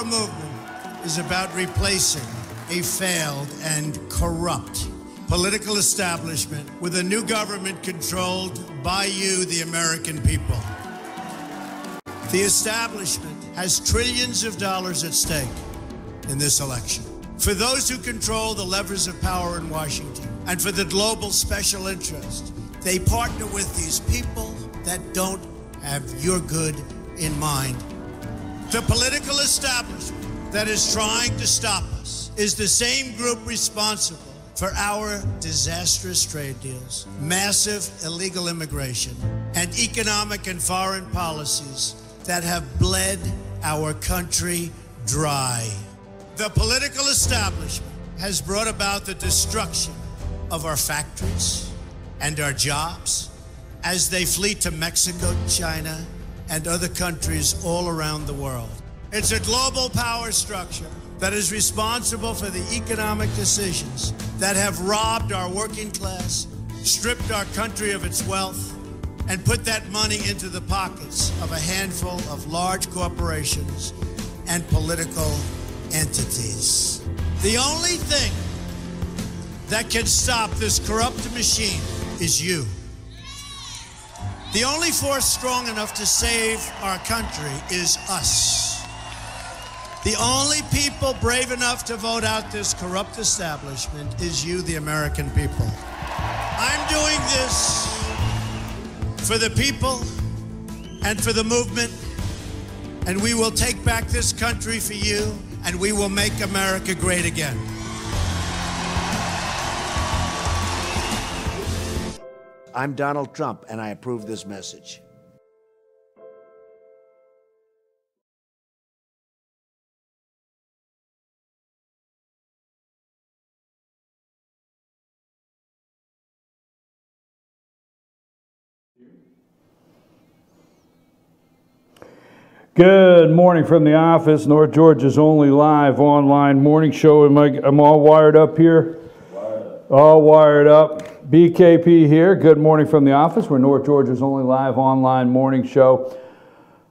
Our movement is about replacing a failed and corrupt political establishment with a new government controlled by you, the American people. The establishment has trillions of dollars at stake in this election. For those who control the levers of power in Washington and for the global special interest, they partner with these people that don't have your good in mind. The political establishment that is trying to stop us is the same group responsible for our disastrous trade deals, massive illegal immigration, and economic and foreign policies that have bled our country dry. The political establishment has brought about the destruction of our factories and our jobs as they flee to Mexico, China, and other countries all around the world. It's a global power structure that is responsible for the economic decisions that have robbed our working class, stripped our country of its wealth, and put that money into the pockets of a handful of large corporations and political entities. The only thing that can stop this corrupt machine is you. The only force strong enough to save our country is us. The only people brave enough to vote out this corrupt establishment is you, the American people. I'm doing this for the people and for the movement, and we will take back this country for you, and we will make America great again. I'm Donald Trump, and I approve this message. Good morning from the office, North Georgia's only live online morning show. I'm all wired up here? All wired up. BKP here. Good morning from the office. We're North Georgia's only live online morning show.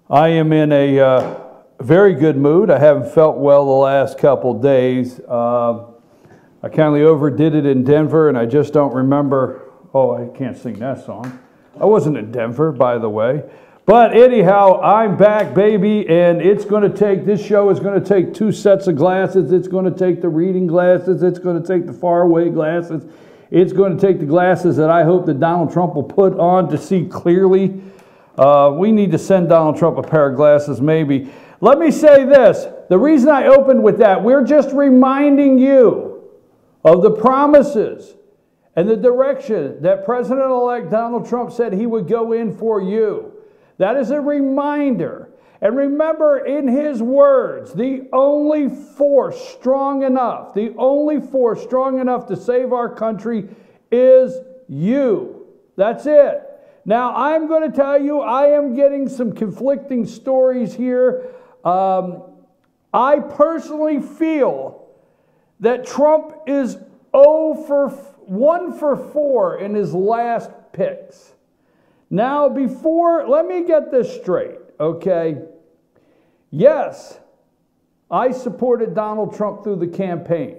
I am in a very good mood. I haven't felt well the last couple days. I kind of overdid it in Denver, and I just don't remember. Oh, I can't sing that song. I wasn't in Denver, by the way. But anyhow, I'm back, baby, and it's going to take, this show is going to take 2 sets of glasses. It's going to take the reading glasses. It's going to take the faraway glasses. It's going to take the glasses that I hope that Donald Trump will put on to see clearly. We need to send Donald Trump a pair of glasses, maybe. Let me say this. The reason I opened with that, we're just reminding you of the promises and the direction that President-elect Donald Trump said he would go in for you. That is a reminder. And remember, in his words, the only force strong enough to save our country is you. That's it. Now, I'm going to tell you, I am getting some conflicting stories here. I personally feel that Trump is 1 for 4 in his last picks. Now, let me get this straight, okay? Yes, I supported Donald Trump through the campaign.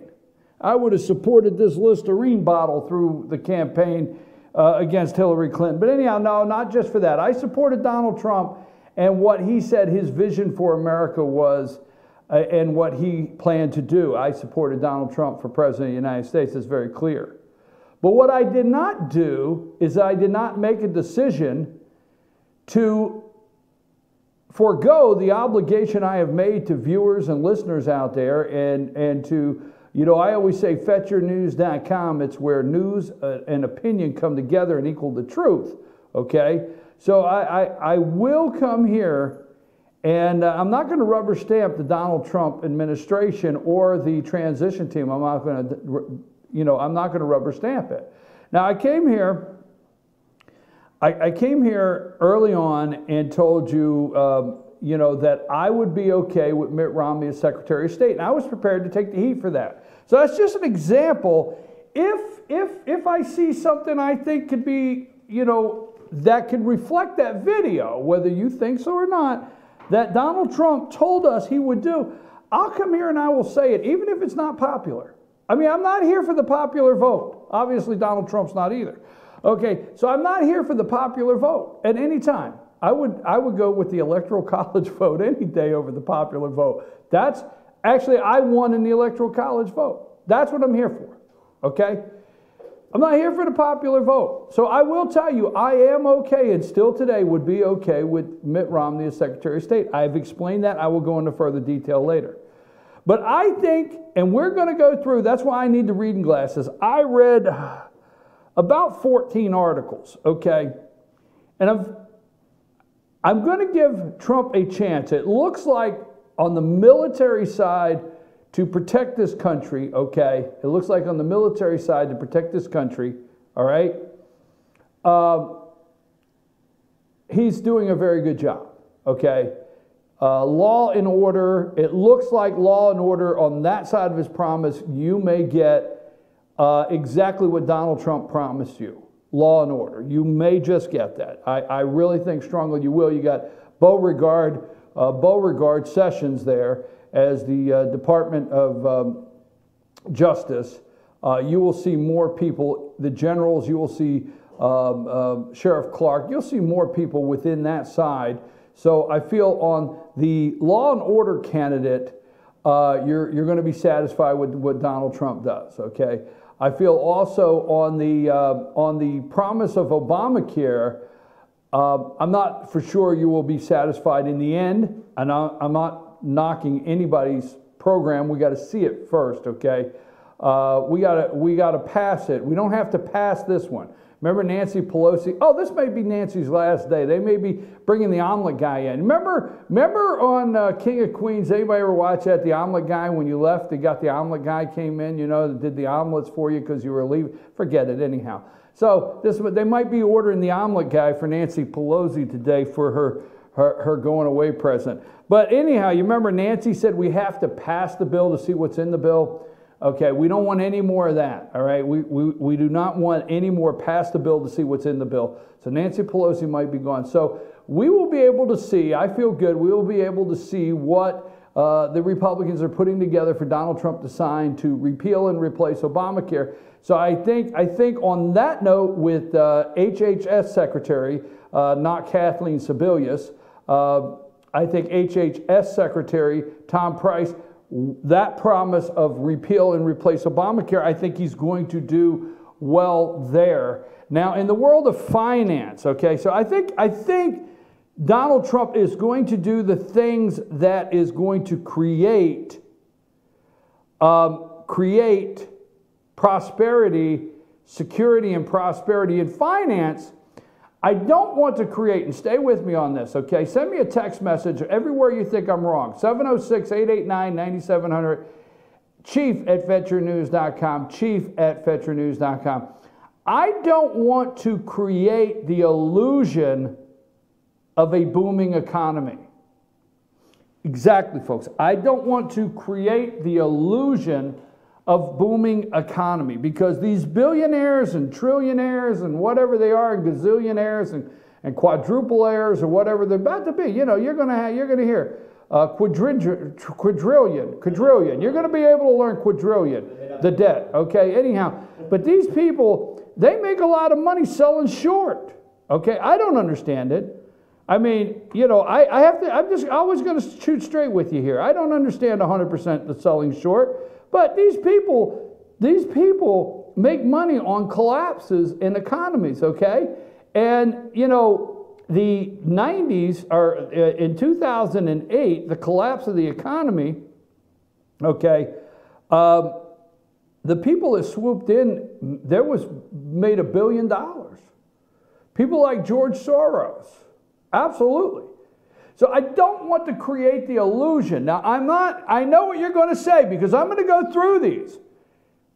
I would have supported this Listerine bottle through the campaign against Hillary Clinton. But anyhow, no, not just for that. I supported Donald Trump and what he said his vision for America was and what he planned to do. I supported Donald Trump for President of the United States. It's very clear. But what I did not do is I did not make a decision to forego the obligation I have made to viewers and listeners out there and to, you know, I always say fetchyournews.com. It's where news and opinion come together and equal the truth, okay? So I will come here and I'm not going to rubber stamp the Donald Trump administration or the transition team. I'm not going to... I'm not going to rubber stamp it. Now, I came here early on and told you, that I would be okay with Mitt Romney as Secretary of State, and I was prepared to take the heat for that. So that's just an example. If I see something I think could be, that could reflect that video, whether you think so or not, that Donald Trump told us he would do, I'll come here and I will say it, even if it's not popular. I mean, I'm not here for the popular vote. Obviously, Donald Trump's not either. Okay, so I'm not here for the popular vote at any time. I would go with the Electoral College vote any day over the popular vote. That's actually, I won in the Electoral College vote. That's what I'm here for, okay? I'm not here for the popular vote. So I will tell you, I am okay and still today would be okay with Mitt Romney as Secretary of State. I've explained that. I will go into further detail later. But I think, and we're going to go through, that's why I need the reading glasses. I read about 14 articles, okay? And I'm going to give Trump a chance. It looks like on the military side to protect this country, okay? It looks like on the military side to protect this country, all right? He's doing a very good job, okay? Law and order, it looks like law and order on that side of his promise, you may get exactly what Donald Trump promised you. Law and order. You may just get that. I really think strongly you will. You got Beauregard Sessions there as the Department of Justice. You will see more people, the generals, you will see Sheriff Clark, you'll see more people within that side. So I feel on the law and order candidate, you're going to be satisfied with what Donald Trump does, okay? I feel also on the promise of Obamacare, I'm not for sure you will be satisfied in the end, and I'm not knocking anybody's program. We got to see it first, okay? We got to pass it. We don't have to pass this one. Remember Nancy Pelosi? Oh, this may be Nancy's last day. They may be bringing the omelet guy in. Remember on King of Queens, anybody ever watch that? The omelet guy, when you left, they got the omelet guy came in, you know, did the omelets for you because you were leaving. Forget it anyhow. So they might be ordering the omelet guy for Nancy Pelosi today for her going away present. But anyhow, you remember Nancy said we have to pass the bill to see what's in the bill. Okay, we don't want any more of that, all right? We do not want any more pass the bill to see what's in the bill. So Nancy Pelosi might be gone. So we will be able to see, I feel good, we will be able to see what the Republicans are putting together for Donald Trump to sign to repeal and replace Obamacare. So I think on that note with HHS Secretary, not Kathleen Sebelius, I think HHS Secretary Tom Price, that promise of repeal and replace Obamacare, I think he's going to do well there. Now, in the world of finance, okay, so I think Donald Trump is going to do the things that is going to create prosperity, security and prosperity in finance. I don't want to create, and stay with me on this, okay? Send me a text message everywhere you think I'm wrong. 706-889-9700, chief@veterannews.com, chief@veterannews.com. I don't want to create the illusion of a booming economy. Exactly, folks. I don't want to create the illusion of booming economy, because these billionaires and trillionaires and whatever they are, and gazillionaires and quadruplaires or whatever they're about to be, you know, you're going to hear quadrillion. You're going to be able to learn quadrillion, the debt, okay? Anyhow, but these people, they make a lot of money selling short, okay? I don't understand it. I mean, you know, I'm just always going to shoot straight with you here. I don't understand 100% the selling short. But these people make money on collapses in economies, okay? And, you know, the 90s, or in 2008, the collapse of the economy, okay, the people that swooped in, made $1 billion. People like George Soros, absolutely. So I don't want to create the illusion. Now, I know what you're going to say, because I'm going to go through these.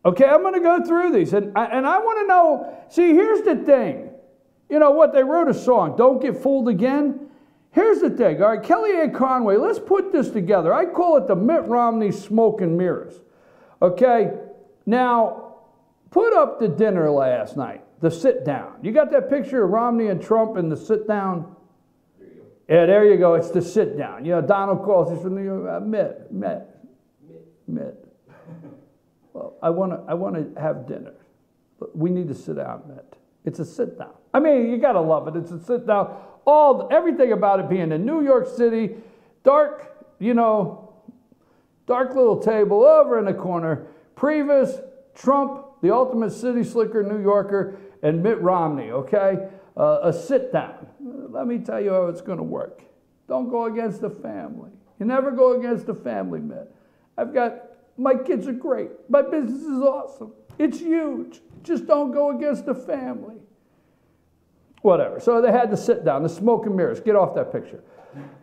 Okay, I'm going to go through these. And I want to know, see, here's the thing. You know what, they wrote a song, Don't Get Fooled Again. Here's the thing, all right, Kellyanne Conway, let's put this together. I call it the Mitt Romney smoke and mirrors. Okay, now, put up the dinner last night, the sit down. You got that picture of Romney and Trump in the sit down? Yeah, there you go. It's the sit down. You know, Donald calls it from the Mitt. Mitt, well, I want to have dinner. We need to sit down, Mitt. It's a sit down. I mean, you got to love it. It's a sit down. Everything about it being in New York City, dark, dark little table over in the corner. Priebus, Trump, the ultimate city slicker, New Yorker, and Mitt Romney, okay? A sit down. Let me tell you how it's going to work. Don't go against the family. You never go against the family, Mitt. My kids are great. My business is awesome. It's huge. Just don't go against the family. Whatever. So they had to sit down. The smoke and mirrors. Get off that picture.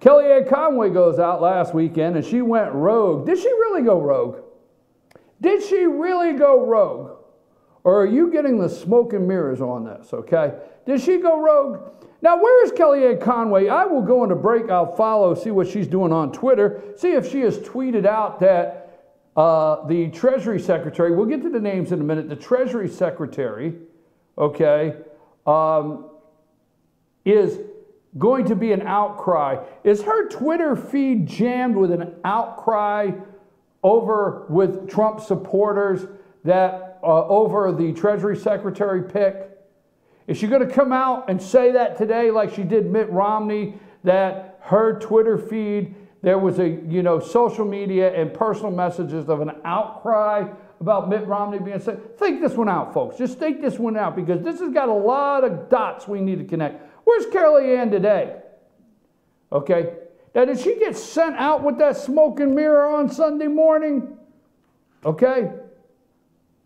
Kellyanne Conway goes out last weekend and she went rogue. Did she really go rogue? Did she really go rogue? Or are you getting the smoke and mirrors on this, okay? Did she go rogue? Now, where is Kellyanne Conway? I will go on a break. I'll follow, see what she's doing on Twitter, see if she has tweeted out that the Treasury Secretary, we'll get to the names in a minute, the Treasury Secretary, okay, is going to be an outcry. Is her Twitter feed jammed with an outcry over with Trump supporters that over the Treasury Secretary pick? Is she going to come out and say that today like she did Mitt Romney, that her Twitter feed, there was social media and personal messages of an outcry about Mitt Romney being said? Think this one out, folks. Just think this one out, because this has got a lot of dots we need to connect. Where's Kellyanne today? Okay. Now, did she get sent out with that smoke and mirror on Sunday morning? Okay.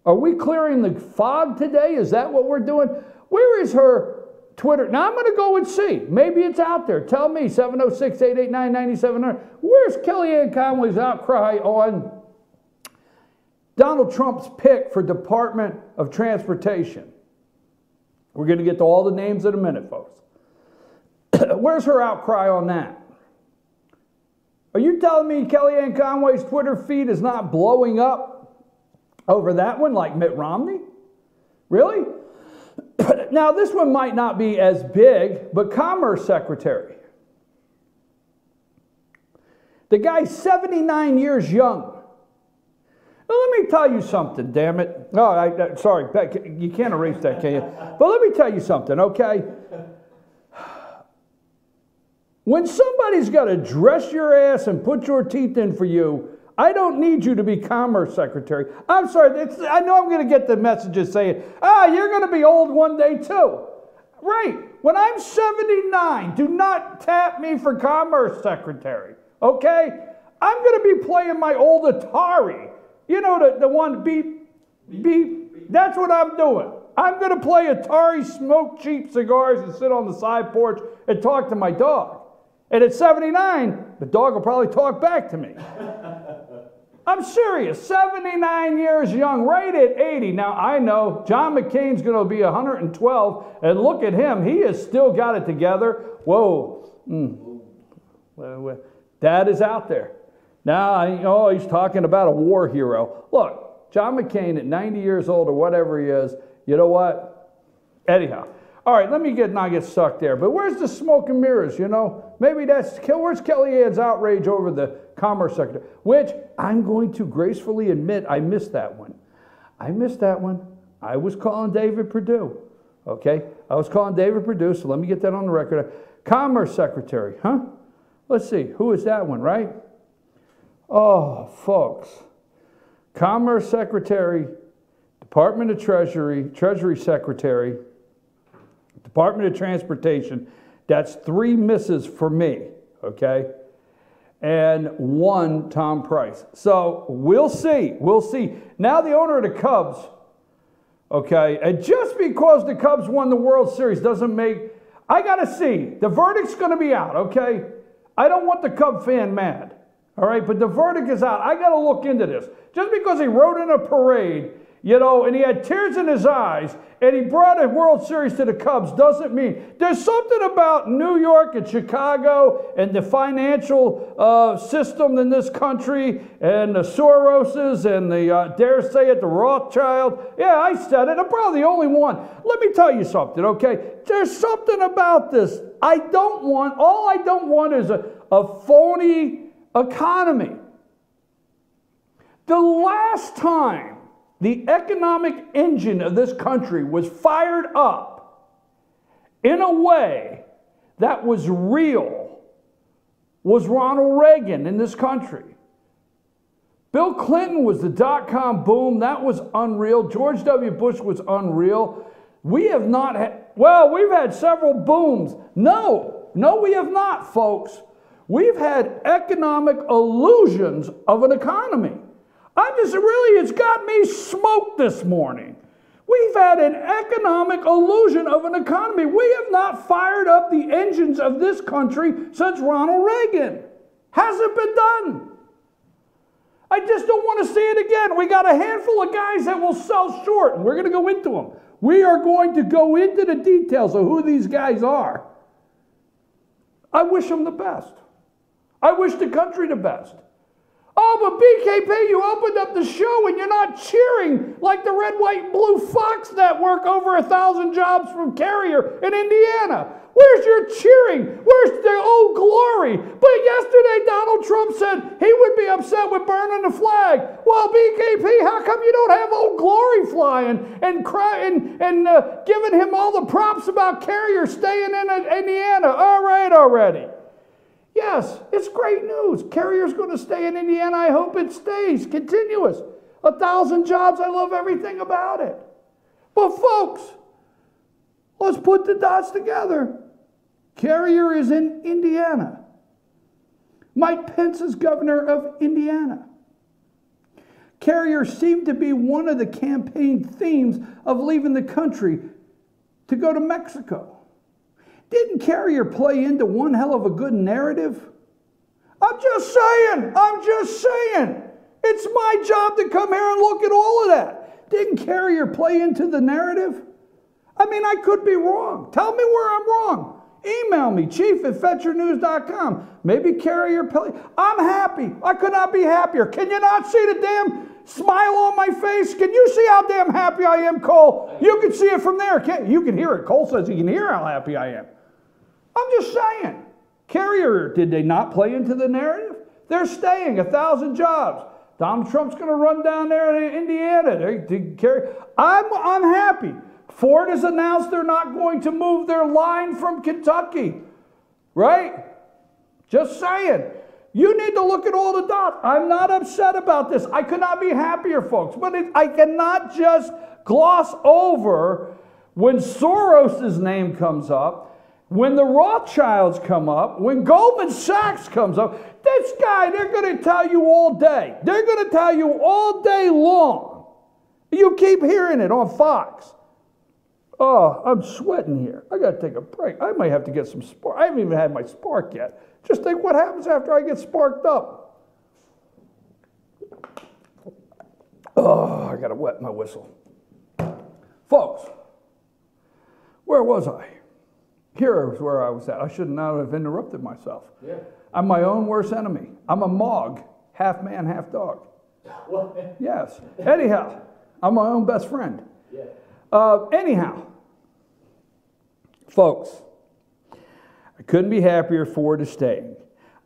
Are we clearing the fog today? Is that what we're doing? Where is her Twitter? Now, I'm going to go and see. Maybe it's out there. Tell me, 706-889-9700. Where's Kellyanne Conway's outcry on Donald Trump's pick for Department of Transportation? We're going to get to all the names in a minute, folks. Where's her outcry on that? Are you telling me Kellyanne Conway's Twitter feed is not blowing up over that one like Mitt Romney? Really? Now, this one might not be as big, but Commerce Secretary. The guy's 79 years young. Now, let me tell you something, damn it. Oh, sorry, you can't erase that, can you? But let me tell you something, okay? When somebody's got to dress your ass and put your teeth in for you, I don't need you to be Commerce Secretary. I'm sorry, I know I'm going to get the messages saying, you're going to be old one day too. Right, when I'm 79, do not tap me for Commerce Secretary, okay? I'm going to be playing my old Atari. You know, the one beep, beep. That's what I'm doing. I'm going to play Atari, smoke cheap cigars, and sit on the side porch and talk to my dog. And at 79, the dog will probably talk back to me. I'm serious. 79 years young, right at 80. Now, I know John McCain's going to be 112, and look at him. He has still got it together. Whoa. That is out there. Now, he's talking about a war hero. Look, John McCain at 90 years old or whatever he is, you know what? Anyhow. All right, let me not get stuck there. But where's the smoke and mirrors, Maybe where's Kellyanne's outrage over the Commerce Secretary? Which I'm going to gracefully admit I missed that one. I was calling David Perdue, okay? I was calling David Perdue, so let me get that on the record. Commerce Secretary, huh? Let's see, who is that one, right? Oh, folks. Commerce Secretary, Department of Treasury, Treasury Secretary, Department of Transportation. That's 3 misses for me, okay? And 1 Tom Price. So we'll see. Now the owner of the Cubs, okay, and just because the Cubs won the World Series doesn't make, I got to see. The verdict's going to be out, okay? I don't want the Cub fan mad, all right? But the verdict is out. I got to look into this. Just because he rode in a parade, and he had tears in his eyes, and he brought a World Series to the Cubs doesn't mean. There's something about New York and Chicago and the financial system in this country and the Soroses and the, dare say it, the Rothschild. Yeah, I said it. I'm probably the only one. Let me tell you something, okay? There's something about this. All I don't want is a phony economy. The last time the economic engine of this country was fired up in a way that was real was Ronald Reagan in this country. Bill Clinton was the dot-com boom. That was unreal. George W. Bush was unreal. We have not had, well, we've had several booms. No, we have not, folks. We've had economic illusions of an economy. It's got me smoked this morning. We've had an economic illusion of an economy. We have not fired up the engines of this country since Ronald Reagan. Hasn't been done. I just don't want to see it again. We got a handful of guys that will sell short, and we're going to go into them. We are going to go into the details of who these guys are. I wish them the best. I wish the country the best. Oh, but BKP, you opened up the show and you're not cheering like the Red, White, and Blue Fox Network over 1,000 jobs from Carrier in Indiana. Where's your cheering? Where's the old glory? But yesterday Donald Trump said he would be upset with burning the flag. Well, BKP, how come you don't have old glory flying and crying and giving him all the props about Carrier staying in Indiana? All right already. Yes, it's great news. Carrier's going to stay in Indiana. I hope it stays continuous. 1,000 jobs. I love everything about it. But folks, let's put the dots together. Carrier is in Indiana. Mike Pence is governor of Indiana. Carrier seemed to be one of the campaign themes of leaving the country to go to Mexico. Didn't Carrier play into one hell of a good narrative? I'm just saying. It's my job to come here and look at all of that. Didn't Carrier play into the narrative? I mean, I could be wrong. Tell me where I'm wrong. Email me, chief@fetchernews.com. Maybe Carrier play. I'm happy. I could not be happier. Can you not see the damn smile on my face? Can you see how damn happy I am, Cole? You can see it from there. You can hear it. Cole says he can hear how happy I am. I'm just saying. Carrier, did they not play into the narrative? They're staying, 1,000 jobs. Donald Trump's going to run down there in Indiana. I'm happy. Ford has announced they're not going to move their line from Kentucky. Right? Just saying. You need to look at all the dots. I'm not upset about this. I could not be happier, folks. But I cannot just gloss over when Soros' name comes up, when the Rothschilds come up, when Goldman Sachs comes up. This guy, they're going to tell you all day. They're going to tell you all day long. You keep hearing it on Fox. Oh, I'm sweating here. I got to take a break. I might have to get some spark. I haven't even had my spark yet. Just think what happens after I get sparked up. Oh, I got to wet my whistle. Folks, where was I? Here is where I was at. I should not have interrupted myself. Yeah. I'm my own worst enemy. I'm a Mog, half man, half dog. What? Yes. Anyhow, I'm my own best friend. Yeah. Anyhow, folks, I couldn't be happier Ford is staying.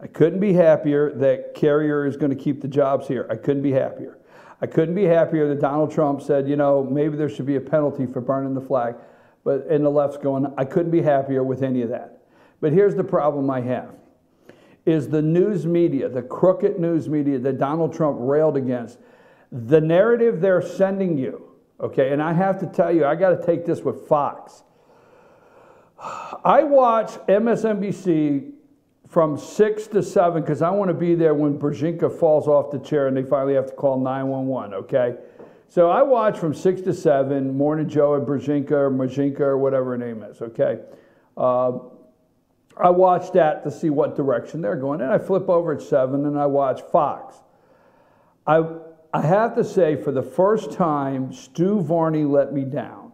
I couldn't be happier that Carrier is going to keep the jobs here. I couldn't be happier. I couldn't be happier that Donald Trump said, you know, maybe there should be a penalty for burning the flag. And the left's going, I couldn't be happier with any of that. But here's the problem I have, is the news media, the crooked news media that Donald Trump railed against, the narrative they're sending you, okay, and I have to tell you, I got to take this with Fox. I watch MSNBC from 6 to 7 because I want to be there when Brzezinski falls off the chair and they finally have to call 911, okay? So I watch from 6 to 7, Morning Joe and Brzezinski or whatever her name is, okay? I watch that to see what direction they're going. And I flip over at 7 and I watch Fox. I have to say, for the first time, Stu Varney let me down.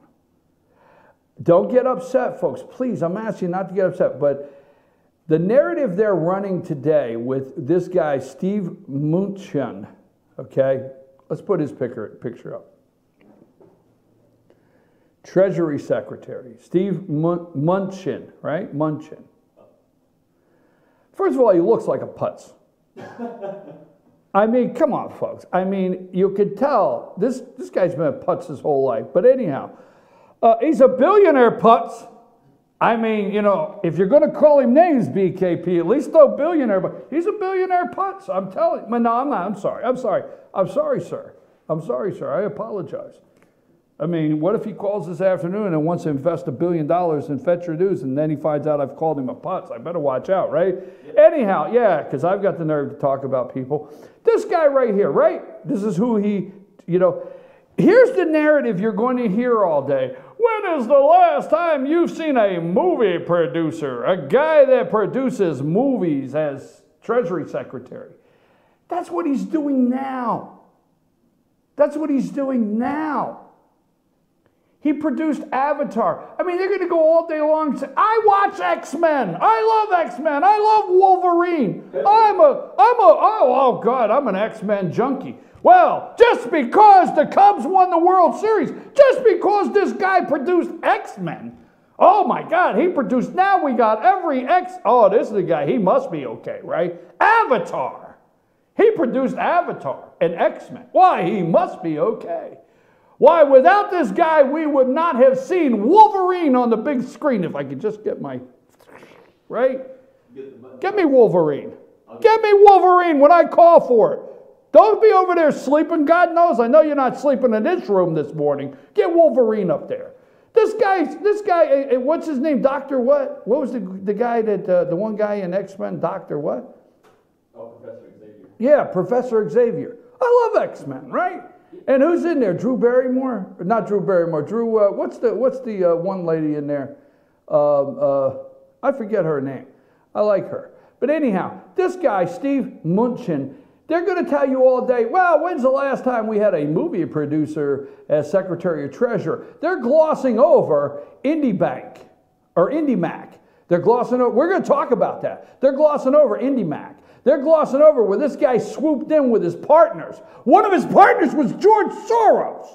Don't get upset, folks. Please, I'm asking you not to get upset. But the narrative they're running today with this guy, Steve Mnuchin, okay? Let's put his picture up. Treasury Secretary, Steve Mnuchin, right? Mnuchin. First of all, he looks like a putz. I mean, come on, folks. I mean, you could tell this guy's been at putz his whole life. But anyhow, he's a billionaire putz. I mean, you know, if you're going to call him names, BKP, at least throw billionaire. But he's a billionaire putz. I'm telling you. No, I'm not. I'm sorry. I'm sorry. I'm sorry, sir. I'm sorry, sir. I apologize. I mean, what if he calls this afternoon and wants to invest $1 billion in Fetcher News, and then he finds out I've called him a putz? I better watch out, right? Yeah. Anyhow, yeah, because I've got the nerve to talk about people. This guy right here, right? This is who he, you know, here's the narrative you're going to hear all day. When is the last time you've seen a movie producer, a guy that produces movies as Treasury Secretary? That's what he's doing now. That's what he's doing now. He produced Avatar. I mean, they're going to go all day long and say, I watch X-Men. I love X-Men. I love Wolverine. Oh God, I'm an X-Men junkie. Well, just because the Cubs won the World Series, just because this guy produced X-Men, oh my God, he produced, now we got every oh, this is the guy, he must be okay, right? Avatar. He produced Avatar and X-Men. Why, he must be okay. Why, without this guy, we would not have seen Wolverine on the big screen. If I could just get my, right? Get me Wolverine. Get me Wolverine when I call for it. Don't be over there sleeping. God knows, I know you're not sleeping in this room this morning. Get Wolverine up there. This guy, what's his name? Dr. what? What was the guy that, the one guy in X-Men, Dr. what? Oh, Professor Xavier. Yeah, Professor Xavier. I love X-Men, right? And who's in there? Drew Barrymore? Not Drew Barrymore. Drew, what's the one lady in there? I forget her name. I like her. But anyhow, this guy, Steve Mnuchin, they're going to tell you all day, well, when's the last time we had a movie producer as Secretary of Treasury? They're glossing over IndyMac. They're glossing over, we're going to talk about that. They're glossing over IndyMac. They're glossing over where this guy swooped in with his partners. One of his partners was George Soros.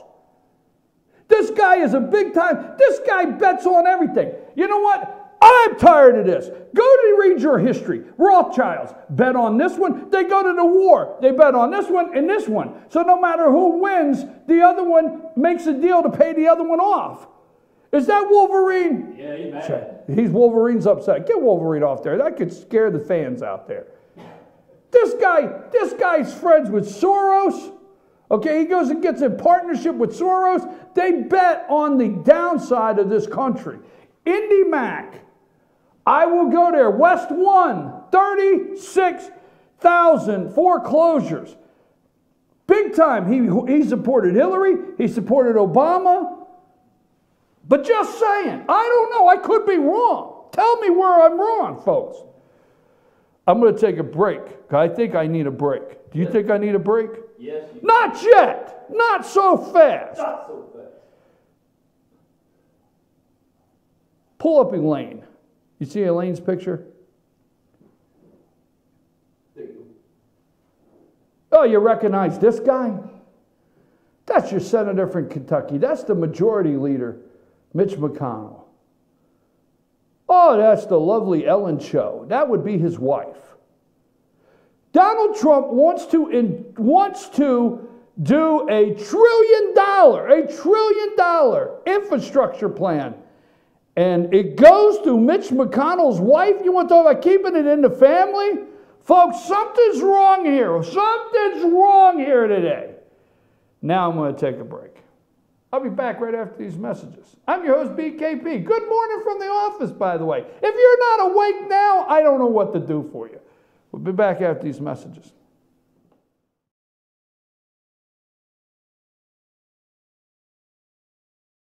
This guy is a big time, this guy bets on everything. You know what? I'm tired of this. Go to read your history. Rothschilds bet on this one. They go to the war. They bet on this one and this one. So no matter who wins, the other one makes a deal to pay the other one off. Is that Wolverine? Yeah, he's mad. Wolverine's upset. Get Wolverine off there. That could scare the fans out there. This guy's friends with Soros. Okay, he goes and gets in partnership with Soros. They bet on the downside of this country. IndyMac. I will go there. West 1, 36,000 foreclosures. Big time. He supported Hillary. He supported Obama. But just saying, I don't know. I could be wrong. Tell me where I'm wrong, folks. I'm going to take a break. I think I need a break. Do you think I need a break? Yes. Not yet. Not so fast. Not so fast. Pull up Elaine. You see Elaine's picture? There you go. Oh, you recognize this guy? That's your senator from Kentucky. That's the majority leader, Mitch McConnell. Oh, that's the lovely Ellen Cho. That would be his wife. Donald Trump wants to do $1 trillion infrastructure plan. And it goes to Mitch McConnell's wife. You want to talk about keeping it in the family? Folks, something's wrong here. Something's wrong here today. Now I'm going to take a break. I'll be back right after these messages. I'm your host, BKP. Good morning from the office, by the way. If you're not awake now, I don't know what to do for you. We'll be back after these messages.